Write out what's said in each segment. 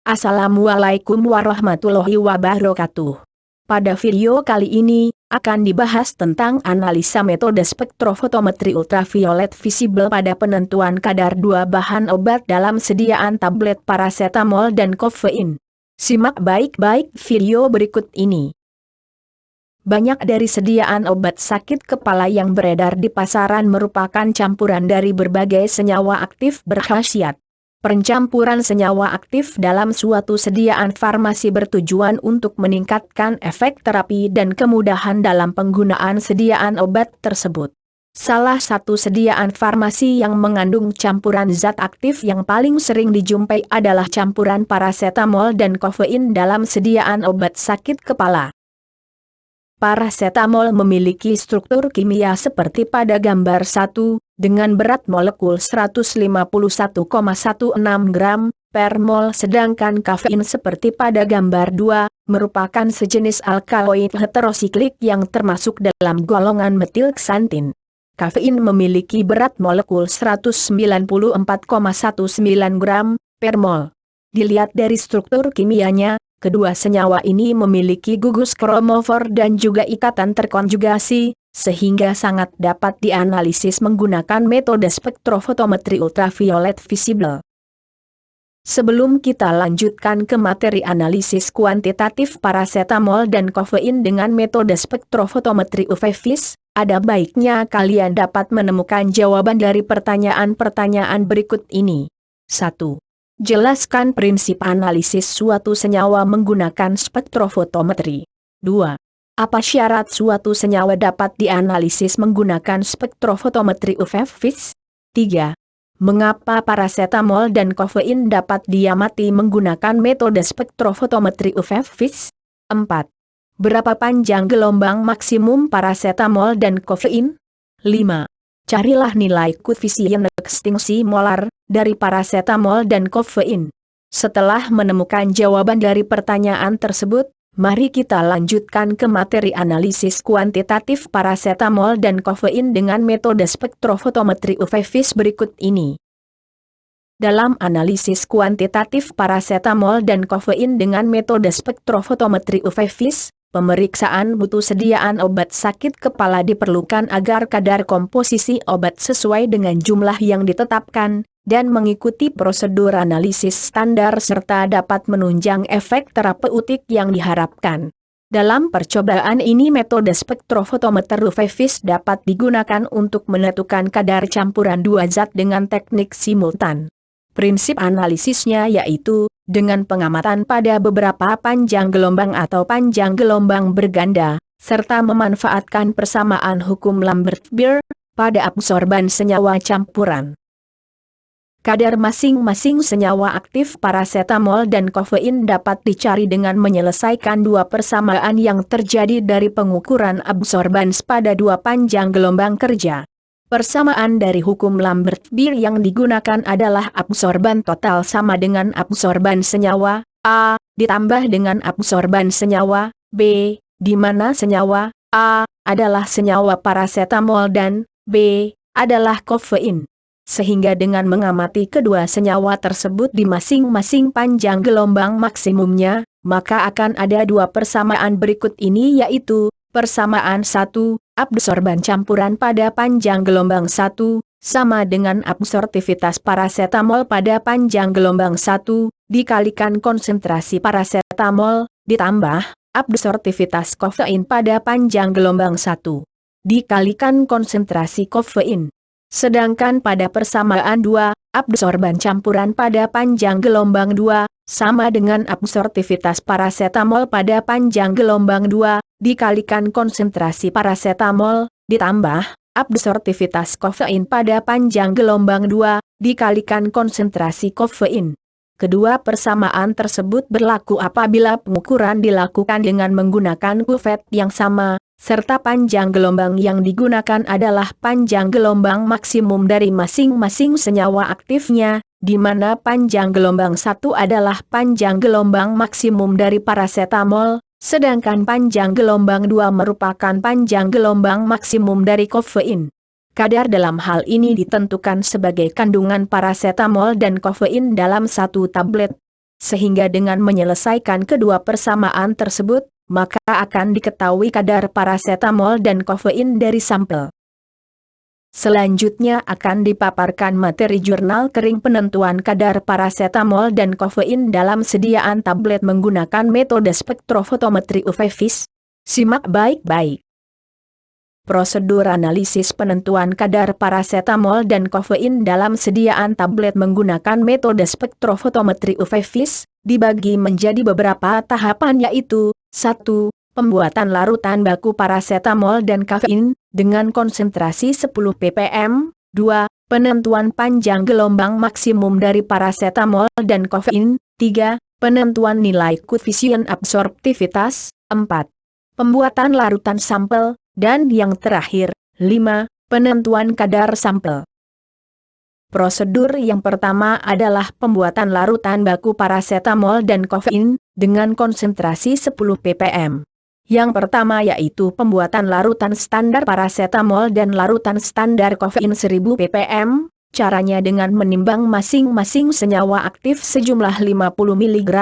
Assalamualaikum warahmatullahi wabarakatuh. Pada video kali ini, akan dibahas tentang analisa metode spektrofotometri ultraviolet visible pada penentuan kadar dua bahan obat dalam sediaan tablet paracetamol dan kafein. Simak baik-baik video berikut ini. Banyak dari sediaan obat sakit kepala yang beredar di pasaran merupakan campuran dari berbagai senyawa aktif berkhasiat. Pencampuran senyawa aktif dalam suatu sediaan farmasi bertujuan untuk meningkatkan efek terapi dan kemudahan dalam penggunaan sediaan obat tersebut. Salah satu sediaan farmasi yang mengandung campuran zat aktif yang paling sering dijumpai adalah campuran paracetamol dan kafein dalam sediaan obat sakit kepala. Paracetamol memiliki struktur kimia seperti pada gambar 1, dengan berat molekul 151,16 gram per mol, sedangkan kafein seperti pada gambar 2, merupakan sejenis alkaloid heterosiklik yang termasuk dalam golongan metilksantin. Kafein memiliki berat molekul 194,19 gram per mol. Dilihat dari struktur kimianya, kedua senyawa ini memiliki gugus kromofor dan juga ikatan terkonjugasi, sehingga sangat dapat dianalisis menggunakan metode spektrofotometri ultraviolet visible. Sebelum kita lanjutkan ke materi analisis kuantitatif paracetamol dan kafein dengan metode spektrofotometri UV-Vis, ada baiknya kalian dapat menemukan jawaban dari pertanyaan-pertanyaan berikut ini. 1. Jelaskan prinsip analisis suatu senyawa menggunakan spektrofotometri. 2. Apa syarat suatu senyawa dapat dianalisis menggunakan spektrofotometri UV-Vis? 3. Mengapa paracetamol dan kafein dapat diamati menggunakan metode spektrofotometri UV-Vis? 4. Berapa panjang gelombang maksimum paracetamol dan kafein? 5. Carilah nilai koefisien ekstinksi molar dari paracetamol dan kafein. Setelah menemukan jawaban dari pertanyaan tersebut, mari kita lanjutkan ke materi analisis kuantitatif paracetamol dan kafein dengan metode spektrofotometri UV-Vis berikut ini. Dalam analisis kuantitatif paracetamol dan kafein dengan metode spektrofotometri UV-Vis, pemeriksaan mutu sediaan obat sakit kepala diperlukan agar kadar komposisi obat sesuai dengan jumlah yang ditetapkan, dan mengikuti prosedur analisis standar serta dapat menunjang efek terapeutik yang diharapkan. Dalam percobaan ini metode spektrofotometer UV-Vis dapat digunakan untuk menentukan kadar campuran dua zat dengan teknik simultan. Prinsip analisisnya yaitu, dengan pengamatan pada beberapa panjang gelombang atau panjang gelombang berganda, serta memanfaatkan persamaan hukum Lambert-Beer pada absorban senyawa campuran. Kadar masing-masing senyawa aktif paracetamol dan kafein dapat dicari dengan menyelesaikan dua persamaan yang terjadi dari pengukuran absorbans pada dua panjang gelombang kerja. Persamaan dari hukum Lambert-Beer yang digunakan adalah absorban total sama dengan absorban senyawa A ditambah dengan absorban senyawa B, di mana senyawa A adalah senyawa paracetamol dan B adalah kafein. Sehingga dengan mengamati kedua senyawa tersebut di masing-masing panjang gelombang maksimumnya, maka akan ada dua persamaan berikut ini yaitu, persamaan 1, absorban campuran pada panjang gelombang 1, sama dengan absorptivitas paracetamol pada panjang gelombang 1, dikalikan konsentrasi paracetamol, ditambah, absorptivitas kafein pada panjang gelombang 1, dikalikan konsentrasi kafein. Sedangkan pada persamaan 2, absorban campuran pada panjang gelombang 2, sama dengan absorptivitas paracetamol pada panjang gelombang 2, dikalikan konsentrasi paracetamol, ditambah, absorptivitas kafein pada panjang gelombang 2, dikalikan konsentrasi kafein. Kedua persamaan tersebut berlaku apabila pengukuran dilakukan dengan menggunakan kuvet yang sama, serta panjang gelombang yang digunakan adalah panjang gelombang maksimum dari masing-masing senyawa aktifnya, di mana panjang gelombang 1 adalah panjang gelombang maksimum dari paracetamol, sedangkan panjang gelombang 2 merupakan panjang gelombang maksimum dari kafein. Kadar dalam hal ini ditentukan sebagai kandungan paracetamol dan kafein dalam satu tablet. sehingga dengan menyelesaikan kedua persamaan tersebut, maka akan diketahui kadar parasetamol dan kafein dari sampel. Selanjutnya akan dipaparkan materi jurnal kering penentuan kadar parasetamol dan kafein dalam sediaan tablet menggunakan metode spektrofotometri UV vis. Simak baik-baik. Prosedur analisis penentuan kadar parasetamol dan kafein dalam sediaan tablet menggunakan metode spektrofotometri UV vis dibagi menjadi beberapa tahapan, yaitu 1. Pembuatan larutan baku parasetamol dan kafein dengan konsentrasi 10 ppm. 2. Penentuan panjang gelombang maksimum dari parasetamol dan kafein. 3. Penentuan nilai koefisien absorptivitas. 4. Pembuatan larutan sampel. Dan yang terakhir, 5. Penentuan kadar sampel. Prosedur yang pertama adalah pembuatan larutan baku parasetamol dan kafein dengan konsentrasi 10 ppm. Yang pertama yaitu pembuatan larutan standar parasetamol dan larutan standar kafein 1000 ppm. Caranya dengan menimbang masing-masing senyawa aktif sejumlah 50 mg,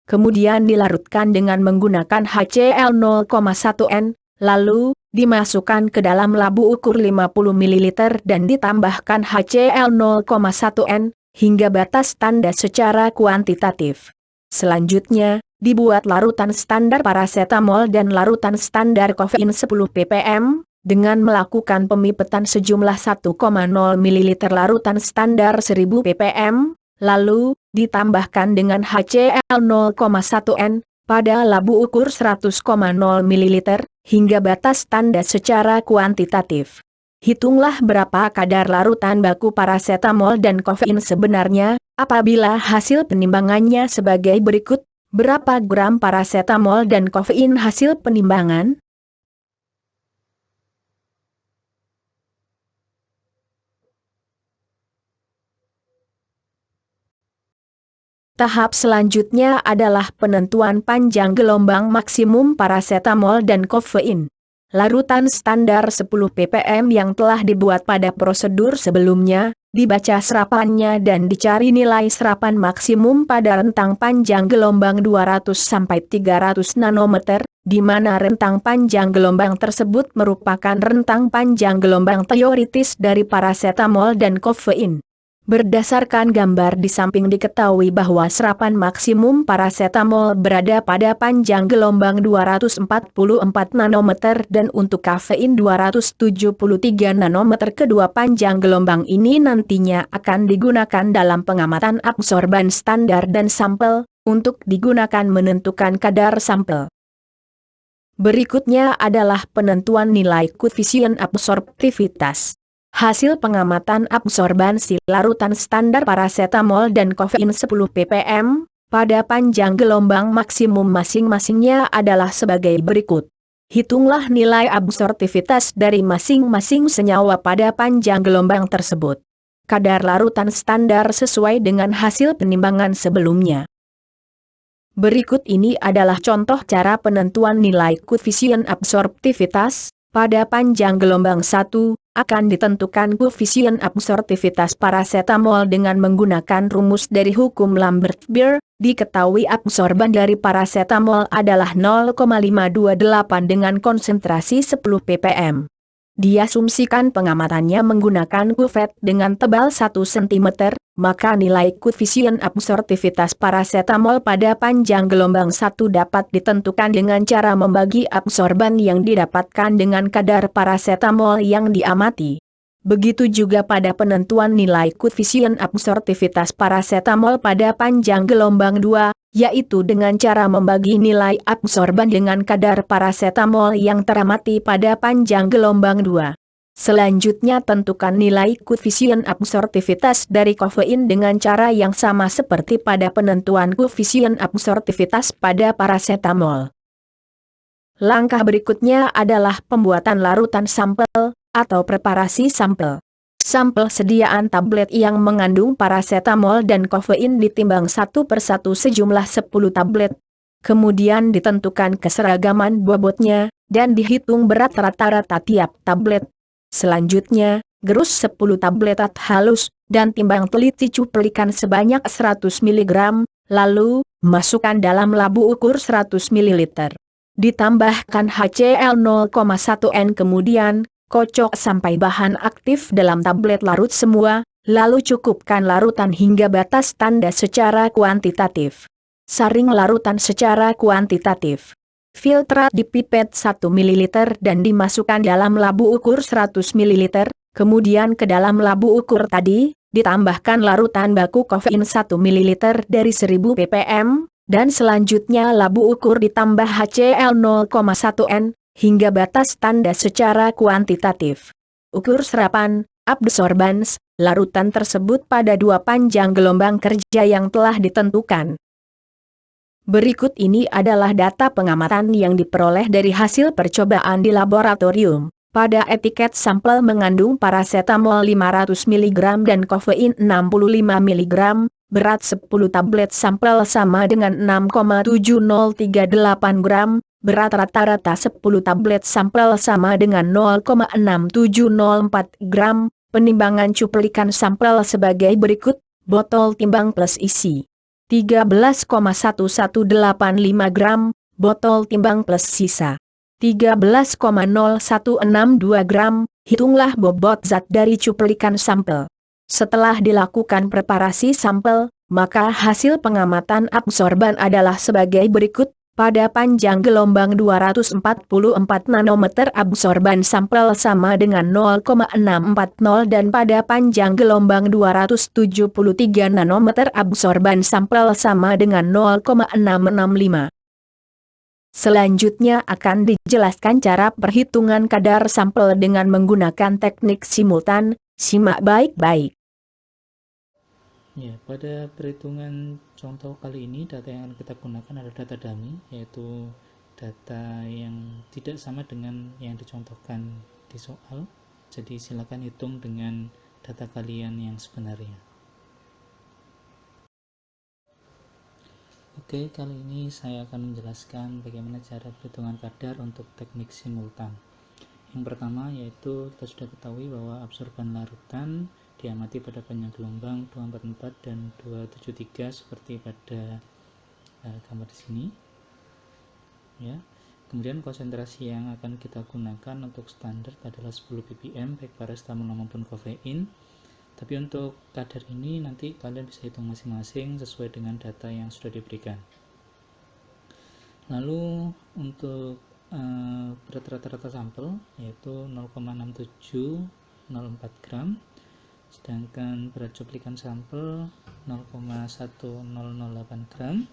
kemudian dilarutkan dengan menggunakan HCl 0,1 N, lalu dimasukkan ke dalam labu ukur 50 ml dan ditambahkan HCl 0,1 N, hingga batas tanda secara kuantitatif. Selanjutnya, dibuat larutan standar parasetamol dan larutan standar kafein 10 ppm, dengan melakukan pemipetan sejumlah 1,0 ml larutan standar 1000 ppm, lalu ditambahkan dengan HCl 0,1 N, pada labu ukur 100,0 ml, hingga batas tanda secara kuantitatif. Hitunglah berapa kadar larutan baku parasetamol dan kafein sebenarnya, apabila hasil penimbangannya sebagai berikut. Berapa gram parasetamol dan kafein hasil penimbangan? Tahap selanjutnya adalah penentuan panjang gelombang maksimum parasetamol dan kafein. Larutan standar 10 ppm yang telah dibuat pada prosedur sebelumnya, dibaca serapannya dan dicari nilai serapan maksimum pada rentang panjang gelombang 200 sampai 300 nanometer, di mana rentang panjang gelombang tersebut merupakan rentang panjang gelombang teoritis dari parasetamol dan kafein. Berdasarkan gambar di samping diketahui bahwa serapan maksimum parasetamol berada pada panjang gelombang 244 nanometer dan untuk kafein 273 nanometer. Kedua panjang gelombang ini nantinya akan digunakan dalam pengamatan absorban standar dan sampel, untuk digunakan menentukan kadar sampel. Berikutnya adalah penentuan nilai koefisien absorptivitas. Hasil pengamatan absorbansi larutan standar parasetamol dan kafein 10 ppm, pada panjang gelombang maksimum masing-masingnya adalah sebagai berikut. Hitunglah nilai absorptivitas dari masing-masing senyawa pada panjang gelombang tersebut. Kadar larutan standar sesuai dengan hasil penimbangan sebelumnya. Berikut ini adalah contoh cara penentuan nilai koefisien absorptivitas. Pada panjang gelombang 1, akan ditentukan koefisien absorptivitas parasetamol dengan menggunakan rumus dari hukum Lambert-Beer. Diketahui absorban dari parasetamol adalah 0,528 dengan konsentrasi 10 ppm. Diasumsikan pengamatannya menggunakan kuvet dengan tebal 1 cm, maka nilai koefisien absorptivitas parasetamol pada panjang gelombang 1 dapat ditentukan dengan cara membagi absorban yang didapatkan dengan kadar parasetamol yang diamati. Begitu juga pada penentuan nilai koefisien absorptivitas parasetamol pada panjang gelombang 2, yaitu dengan cara membagi nilai absorban dengan kadar parasetamol yang teramati pada panjang gelombang 2. Selanjutnya tentukan nilai koefisien absorptivitas dari kafein dengan cara yang sama seperti pada penentuan koefisien absorptivitas pada parasetamol. Langkah berikutnya adalah pembuatan larutan sampel, atau preparasi sampel. Sampel sediaan tablet yang mengandung parasetamol dan kafein ditimbang satu persatu sejumlah 10 tablet. Kemudian ditentukan keseragaman bobotnya, dan dihitung berat rata-rata tiap tablet. Selanjutnya, gerus 10 tablet halus, dan timbang teliti cuplikan sebanyak 100 mg, lalu, masukkan dalam labu ukur 100 ml. Ditambahkan HCl 0,1 N kemudian, kocok sampai bahan aktif dalam tablet larut semua, lalu cukupkan larutan hingga batas tanda secara kuantitatif. Saring larutan secara kuantitatif. Filtrat di pipet 1 ml dan dimasukkan dalam labu ukur 100 ml, kemudian ke dalam labu ukur tadi, ditambahkan larutan baku kafein 1 ml dari 1000 ppm, dan selanjutnya labu ukur ditambah HCl 0,1 N, hingga batas tanda secara kuantitatif. Ukur serapan, absorbans, larutan tersebut pada 2 panjang gelombang kerja yang telah ditentukan. Berikut ini adalah data pengamatan yang diperoleh dari hasil percobaan di laboratorium. Pada etiket sampel mengandung paracetamol 500 mg dan kafein 65 mg, berat 10 tablet sampel sama dengan 6,7038 gram, berat rata-rata 10 tablet sampel sama dengan 0,6704 gram, penimbangan cuplikan sampel sebagai berikut, botol timbang plus isi 13,1185 gram, botol timbang plus sisa 13,0162 gram, hitunglah bobot zat dari cuplikan sampel. Setelah dilakukan preparasi sampel, maka hasil pengamatan absorban adalah sebagai berikut. Pada panjang gelombang 244 nanometer absorban sampel sama dengan 0,640 dan pada panjang gelombang 273 nanometer absorban sampel sama dengan 0,665. Selanjutnya akan dijelaskan cara perhitungan kadar sampel dengan menggunakan teknik simultan, simak baik-baik. Ya, pada perhitungan contoh kali ini data yang akan kita gunakan adalah data dummy, yaitu data yang tidak sama dengan yang dicontohkan di soal. Jadi silakan hitung dengan data kalian yang sebenarnya. Oke, kali ini saya akan menjelaskan bagaimana cara perhitungan kadar untuk teknik simultan. Yang pertama yaitu kita sudah ketahui bahwa absorban larutan diamati pada panjang gelombang 244 dan 273 seperti pada gambar di sini. Ya. Kemudian konsentrasi yang akan kita gunakan untuk standar adalah 10 ppm baik paracetamol maupun kafein. Tapi untuk kadar ini nanti kalian bisa hitung masing-masing sesuai dengan data yang sudah diberikan. Lalu untuk berat rata-rata sampel yaitu 0,6704 gram, sedangkan berat cuplikan sampel 0,1008 gram,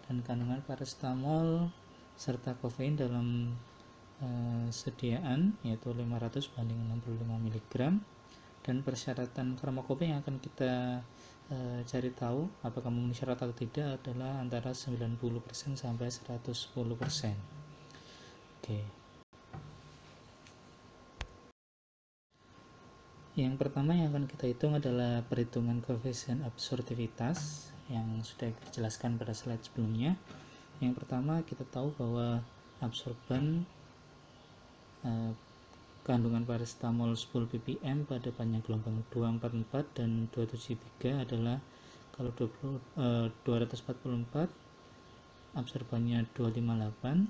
dan kandungan paracetamol serta kafein dalam sediaan yaitu 500 banding 65 mg. Dan persyaratan farmakope yang akan kita cari tahu apakah memenuhi syarat atau tidak adalah antara 90% sampai 110%. Oke. Yang pertama yang akan kita hitung adalah perhitungan koefisien absorptivitas yang sudah dijelaskan pada slide sebelumnya. Yang pertama kita tahu bahwa absorban kandungan paracetamol 10 ppm pada panjang gelombang 244 dan 273 adalah kalau 244 absorbannya 258.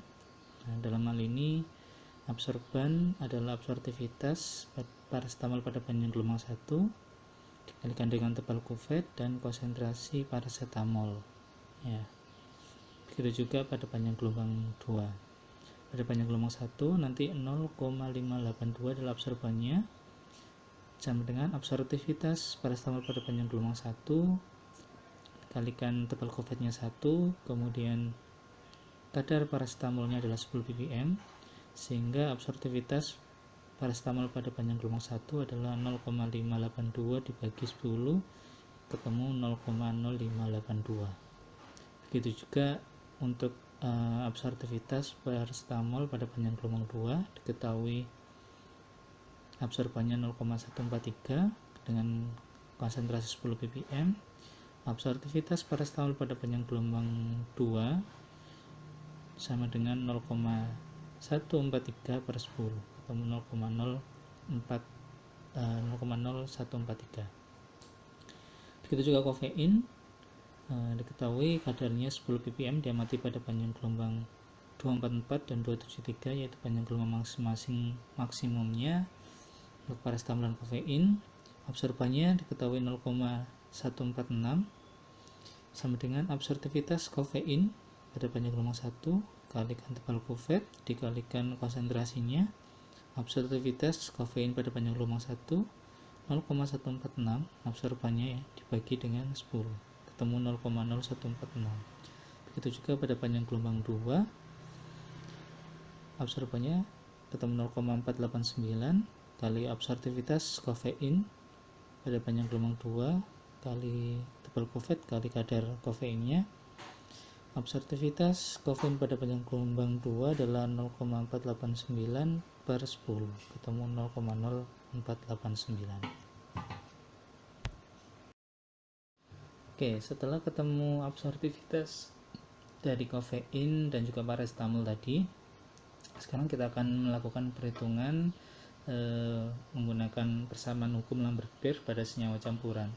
Nah, dalam hal ini absorban adalah absorptivitas paracetamol pada panjang gelombang 1 dikalikan dengan tebal kuvert dan konsentrasi paracetamol. Ya. Begitu juga pada panjang gelombang 2. Pada panjang gelombang 1 nanti 0,582 adalah absorbannya sama dengan absorptivitas paracetamol pada panjang gelombang 1 kalikan tebal kovertnya 1, kemudian kadar paracetamolnya adalah 10 ppm, sehingga absorptivitas paracetamol pada panjang gelombang 1 adalah 0,582 dibagi 10 ketemu 0,0582. Begitu juga untuk absorptivitas paracetamol pada panjang gelombang 2 diketahui absorbannya 0,143 dengan konsentrasi 10 ppm. Absorptivitas paracetamol pada panjang gelombang 2 sama dengan 0,143 per 10 atau 0,0143. Begitu juga kafein Diketahui kadarnya 10 ppm diamati pada panjang gelombang 244 dan 273, yaitu panjang gelombang masing-masing maksimumnya untuk paracetamol dan kafein. Absorbannya diketahui 0,146 sama dengan absorptivitas kafein pada panjang gelombang 1 kalikan tebal kufet dikalikan konsentrasinya. Absorptivitas kafein pada panjang gelombang 1 0,146, absorbannya ya, dibagi dengan 10 ketemu 0,0146. Begitu juga pada panjang gelombang 2, absorbannya ketemu 0,489 kali absorptivitas kafein pada panjang gelombang 2 kali tebal kufet kali kadar kafeinnya. Absorptivitas kafein pada panjang gelombang 2 adalah 0,489 per 10 ketemu 0,0489. Oke, setelah ketemu absorptivitas dari kafein dan juga paracetamol tadi, sekarang kita akan melakukan perhitungan menggunakan persamaan hukum Lambert-Beer pada senyawa campuran.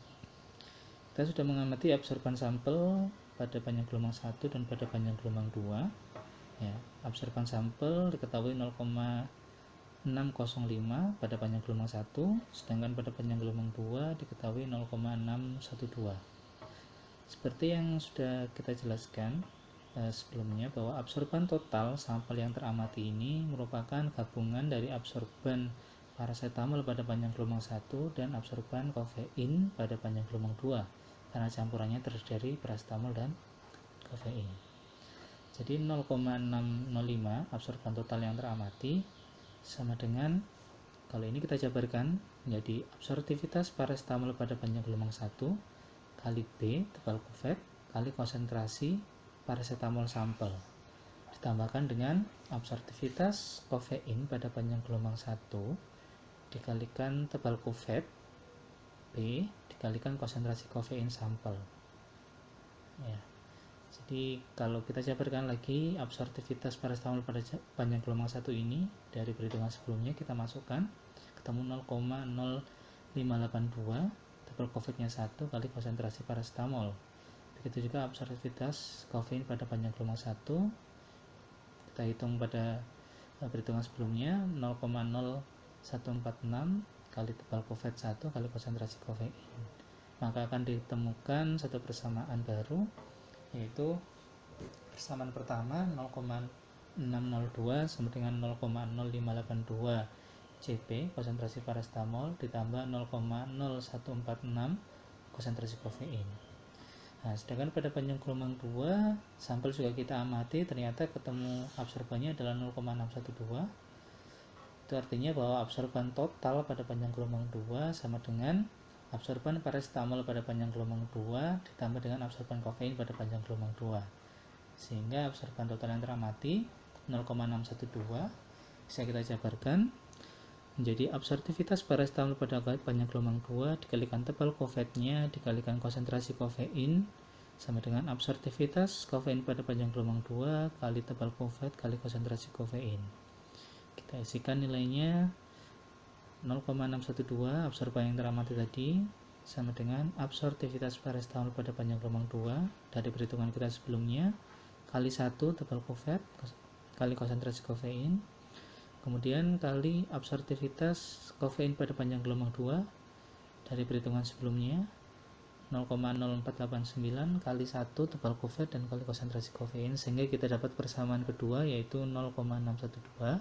Kita sudah mengamati absorban sampel pada panjang gelombang 1 dan pada panjang gelombang 2. Ya, absorban sampel diketahui 0,605 pada panjang gelombang 1, sedangkan pada panjang gelombang 2 diketahui 0,612. Seperti yang sudah kita jelaskan sebelumnya, bahwa absorban total sampel yang teramati ini merupakan gabungan dari absorban paracetamol pada panjang gelombang 1 dan absorban kafein pada panjang gelombang 2, karena campurannya terdiri dari paracetamol dan kafein. Jadi 0,605 absorban total yang teramati sama dengan, kalau ini kita jabarkan menjadi absorptivitas paracetamol pada panjang gelombang 1 kali B tebal kufet kali konsentrasi paracetamol sampel ditambahkan dengan absorptivitas kafein pada panjang gelombang 1 dikalikan tebal kufet B dikalikan konsentrasi kafein sampel. Ya. Jadi kalau kita jabarkan lagi absorptivitas paracetamol pada panjang gelombang 1 ini dari perhitungan sebelumnya kita masukkan ketemu 0,0582 tebal kufetnya 1 kali konsentrasi paracetamol. Begitu juga absorptivitas kafein pada panjang gelombang 1 kita hitung pada perhitungan sebelumnya 0,0146 kali tebal kufet 1 kali konsentrasi kafein. Maka akan ditemukan satu persamaan baru, yaitu persamaan pertama 0,602 sama dengan 0,0582 CP konsentrasi paracetamol ditambah 0,0146 konsentrasi kafein. Nah, sedangkan pada panjang gelombang 2 sampel juga kita amati, ternyata ketemu absorbannya adalah 0,612. Itu artinya bahwa absorban total pada panjang gelombang 2 sama dengan absorban paracetamol pada panjang gelombang 2 ditambah dengan absorban kafein pada panjang gelombang 2. Sehingga absorban total yang teramati 0,612 bisa kita jabarkan menjadi absorptivitas paracetamol pada panjang gelombang 2 dikalikan tebal kufetnya dikalikan konsentrasi kafein sama dengan absorptivitas kafein pada panjang gelombang 2 kali tebal kufet kali konsentrasi kafein. Kita isikan nilainya 0,612 absorban yang teramati tadi sama dengan absorptivitas paracetamol pada panjang gelombang 2 dari perhitungan kita sebelumnya kali 1 tebal kufet kali konsentrasi kafein, kemudian kali absorptivitas kafein pada panjang gelombang 2 dari perhitungan sebelumnya 0,0489 kali 1 tebal kufet dan kali konsentrasi kafein, sehingga kita dapat persamaan kedua yaitu 0,612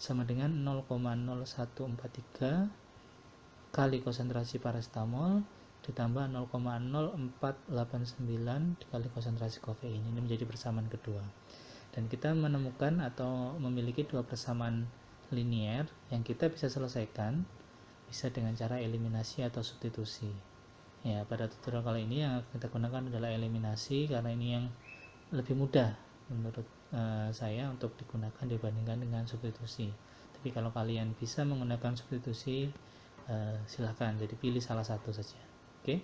sama dengan 0,0143 kali konsentrasi paracetamol ditambah 0,0489 dikali konsentrasi kafein. Ini menjadi persamaan kedua. Dan kita menemukan atau memiliki dua persamaan linier yang kita bisa selesaikan bisa dengan cara eliminasi atau substitusi. Ya, pada tutorial kali ini yang kita gunakan adalah eliminasi karena ini yang lebih mudah menurut saya untuk digunakan dibandingkan dengan substitusi. Tapi kalau kalian bisa menggunakan substitusi, silahkan, jadi pilih salah satu saja. Oke.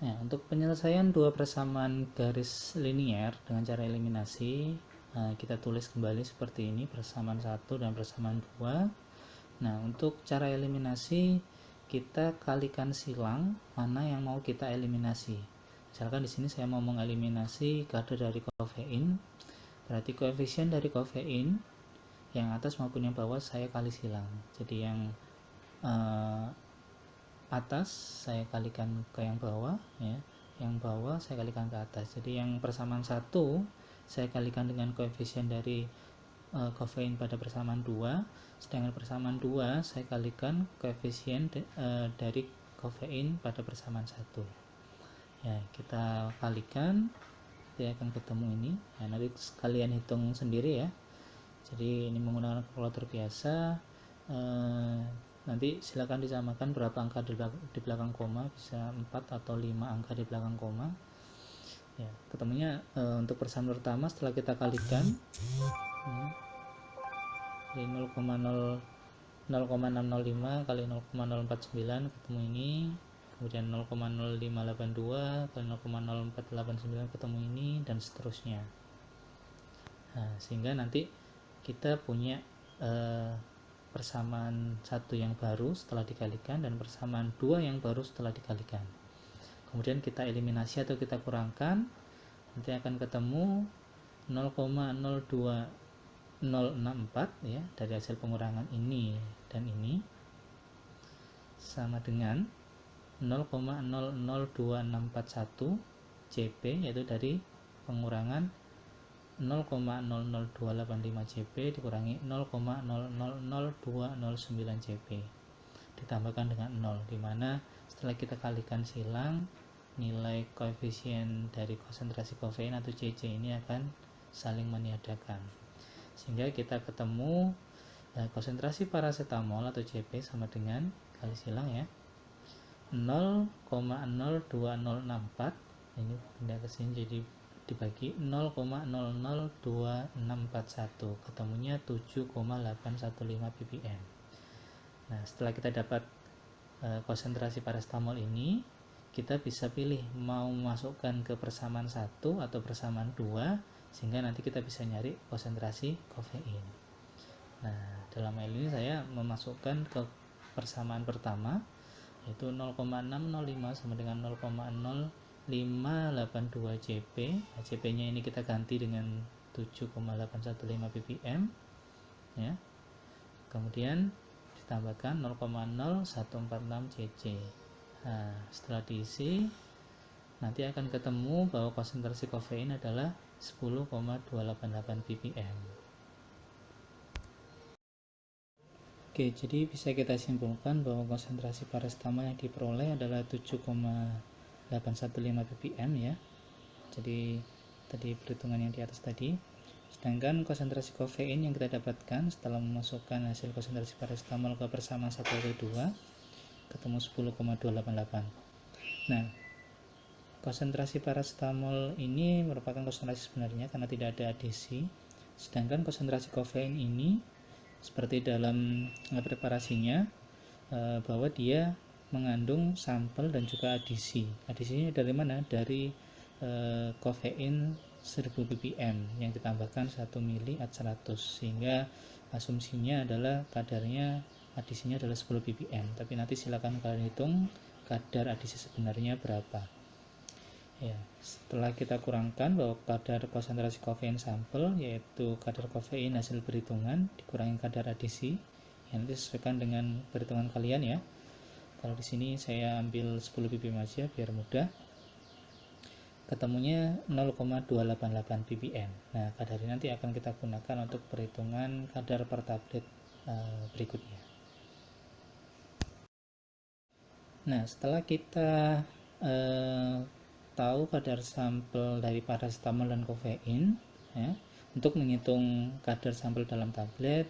Nah, untuk penyelesaian dua persamaan garis linier dengan cara eliminasi, kita tulis kembali seperti ini, persamaan 1 dan persamaan 2. Nah, untuk cara eliminasi kita kalikan silang mana yang mau kita eliminasi. Misalkan di sini saya mau mengeliminasi kadar dari kafein, berarti koefisien dari kafein yang atas maupun yang bawah saya kali silang. Jadi yang atas saya kalikan ke yang bawah, ya, yang bawah saya kalikan ke atas. Jadi yang persamaan 1 saya kalikan dengan koefisien dari kafein pada persamaan 2, sedangkan persamaan 2 saya kalikan koefisien dari kafein pada persamaan 1. Ya, kita kalikan, dia akan ketemu ini. Ya, nanti kalian hitung sendiri ya. Jadi ini menggunakan kalkulator biasa. Nanti silakan disamakan berapa angka di belakang koma, bisa 4 atau 5 angka di belakang koma. Ya, ketemunya untuk persamaan pertama setelah kita kalikan, jadi 0,605 kali 0,049 ketemu ini, kemudian 0,0582 kali 0,0489 ketemu ini, dan seterusnya. Nah, sehingga nanti kita punya persamaan 1 yang baru setelah dikalikan dan persamaan 2 yang baru setelah dikalikan. Kemudian kita eliminasi atau kita kurangkan, nanti akan ketemu 0,02064 ya, dari hasil pengurangan ini dan ini sama dengan 0,00261 JP, yaitu dari pengurangan 0,00285 JP dikurangi 0,000209 JP ditambahkan dengan 0, dimana setelah kita kalikan silang, nilai koefisien dari konsentrasi kafein atau CC ini akan saling meniadakan, sehingga kita ketemu konsentrasi paracetamol atau CP sama dengan, kali silang ya, 0,02064, ini pindah ke sini jadi dibagi 0,002641, ketemunya 7,815 ppm. Nah, setelah kita dapat konsentrasi paracetamol ini, kita bisa pilih mau masukkan ke persamaan 1 atau persamaan 2, sehingga nanti kita bisa nyari konsentrasi kafein. Nah, dalam hal ini saya memasukkan ke persamaan pertama, yaitu 0,605 sama dengan 0,0582 JP. Nah, JP nya ini kita ganti dengan 7,815 ppm ya. Kemudian ditambahkan 0,0146 cc. Nah, setelah diisi nanti akan ketemu bahwa konsentrasi kafein adalah 10,288 ppm. Oke, jadi bisa kita simpulkan bahwa konsentrasi paracetamol yang diperoleh adalah 7,815 ppm ya. Jadi tadi perhitungan yang di atas tadi. Sedangkan konsentrasi kafein yang kita dapatkan setelah memasukkan hasil konsentrasi paracetamol ke persamaan 1 atau 2 ketemu 10,288. Nah, konsentrasi paracetamol ini merupakan konsentrasi sebenarnya karena tidak ada adisi. Sedangkan konsentrasi kafein ini seperti dalam preparasinya, bahwa dia mengandung sampel dan juga adisi. Adisinya dari mana? Dari kafein 1000 ppm yang ditambahkan 1 mili at 100, sehingga asumsinya adalah kadarnya adisinya adalah 10 ppm. Tapi nanti silakan kalian hitung kadar adisi sebenarnya berapa. Ya, setelah kita kurangkan bahwa kadar konsentrasi kafein sampel, yaitu kadar kafein hasil perhitungan dikurangi kadar adisi, yang nanti sesuaikan dengan perhitungan kalian ya. Kalau di sini saya ambil 10 ppm aja biar mudah. Ketemunya 0,288 ppm. Nah, kadar ini nanti akan kita gunakan untuk perhitungan kadar per tablet berikutnya. Nah, setelah kita tahu kadar sampel dari paracetamol dan kafein ya, untuk menghitung kadar sampel dalam tablet,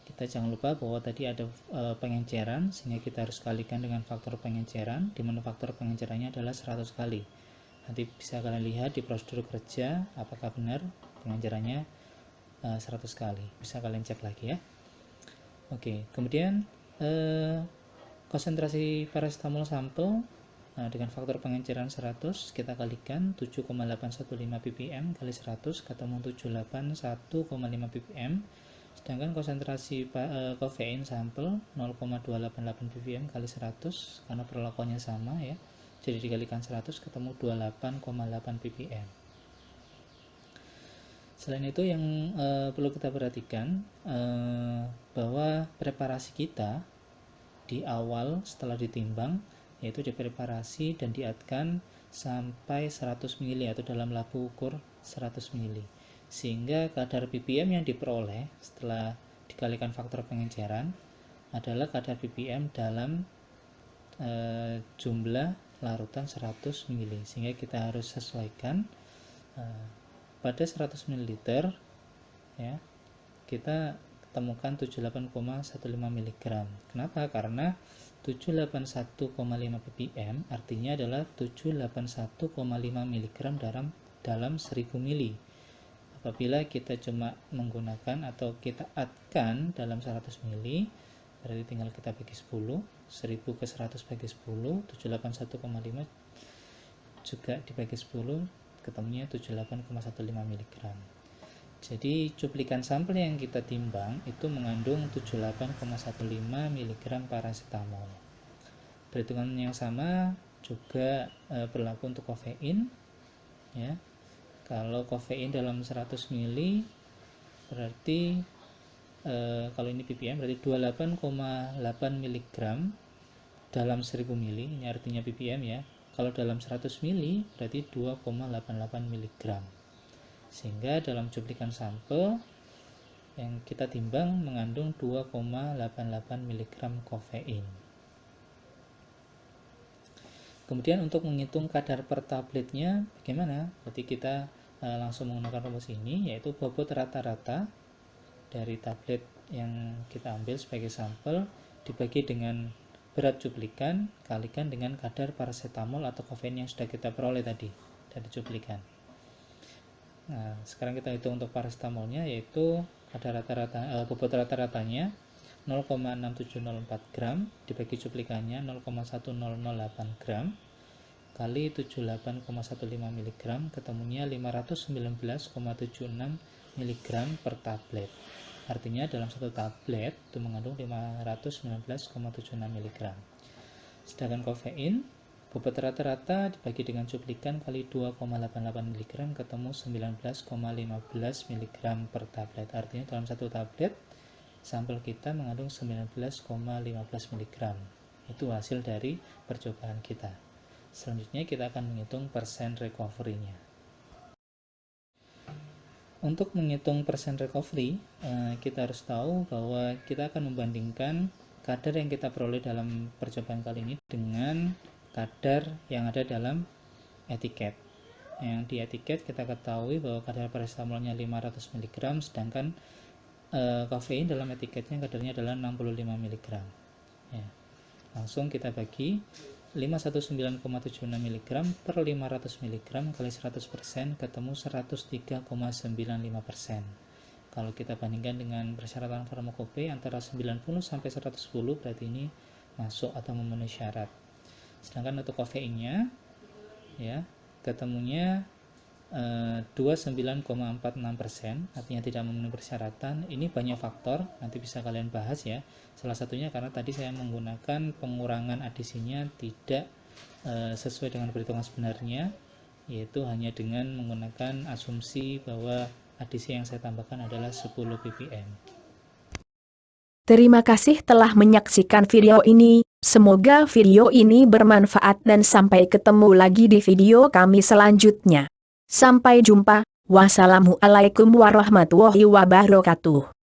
kita jangan lupa bahwa tadi ada pengenceran, sehingga kita harus kalikan dengan faktor pengenceran, di mana faktor pengencerannya adalah 100 kali. Nanti bisa kalian lihat di prosedur kerja apakah benar pengencerannya 100 kali. Bisa kalian cek lagi ya. Oke, kemudian konsentrasi paracetamol sampel dengan faktor pengenceran 100 kita kalikan 7,815 ppm kali 100 ketemu 781,5 ppm. Sedangkan konsentrasi kafein sampel 0,288 ppm kali 100 karena perlakuannya sama ya. Jadi dikalikan 100 ketemu 28,8 ppm. Selain itu yang perlu kita perhatikan bahwa preparasi kita di awal setelah ditimbang yaitu dipreparasi dan diatkan sampai 100 ml atau dalam labu ukur 100 ml. Sehingga kadar ppm yang diperoleh setelah dikalikan faktor pengenceran adalah kadar ppm dalam jumlah larutan 100 ml. Sehingga kita harus sesuaikan pada 100 ml ya, kita temukan 78,15 mg. Kenapa? Karena 781,5 ppm artinya adalah 781,5 mg dalam 1000 ml. Apabila kita cuma menggunakan atau kita atkan dalam 100 ml, berarti tinggal kita bagi 10, 1000 ke 100 bagi 10, 781,5 juga dibagi 10, ketemunya 78,15 mg. Jadi cuplikan sampel yang kita timbang itu mengandung 78,15 mg paracetamol. Perhitungan yang sama juga berlaku untuk kafein ya. Kalau kafein dalam 100 ml berarti kalau ini ppm berarti 28,8 mg dalam 1000 ml. Ini artinya ppm ya. Kalau dalam 100 ml berarti 2,88 mg. Sehingga dalam cuplikan sampel yang kita timbang mengandung 2,88 mg kafein. Kemudian untuk menghitung kadar per tabletnya bagaimana? Berarti kita langsung menggunakan rumus ini, yaitu bobot rata-rata dari tablet yang kita ambil sebagai sampel dibagi dengan berat cuplikan kalikan dengan kadar paracetamol atau kafein yang sudah kita peroleh tadi dari cuplikan. Nah, sekarang kita hitung untuk paracetamolnya, yaitu kadar rata-rata bobot rata-ratanya 0,6704 gram dibagi cuplikannya 0,1008 gram kali 78,15 mg ketemunya 519,76 mg per tablet. Artinya dalam satu tablet itu mengandung 519,76 mg. Sedangkan kafein bobot rata-rata dibagi dengan cuplikan kali 2,88 mg ketemu 19,15 mg per tablet. Artinya dalam satu tablet sampel kita mengandung 19,15 mg. Itu hasil dari percobaan kita. Selanjutnya kita akan menghitung persen recovery-nya. Untuk menghitung persen recovery, kita harus tahu bahwa kita akan membandingkan kadar yang kita peroleh dalam percobaan kali ini dengan kadar yang ada dalam etiket. Yang di etiket kita ketahui bahwa kadar paracetamolnya 500 mg, sedangkan kafein dalam etiketnya kadarnya adalah 65 mg. Ya. Langsung kita bagi 519,76 mg per 500 mg kali 100% ketemu 103,95%. Kalau kita bandingkan dengan persyaratan farmakope antara 90 sampai 110 berarti ini masuk atau memenuhi syarat. Sedangkan untuk kafeinnya ya ketemunya 29,46%, artinya tidak memenuhi persyaratan. Ini banyak faktor, nanti bisa kalian bahas ya. Salah satunya karena tadi saya menggunakan pengurangan adisinya tidak sesuai dengan perhitungan sebenarnya, yaitu hanya dengan menggunakan asumsi bahwa adisi yang saya tambahkan adalah 10 ppm. Terima kasih telah menyaksikan video ini, semoga video ini bermanfaat dan sampai ketemu lagi di video kami selanjutnya. Sampai jumpa, wassalamualaikum warahmatullahi wabarakatuh.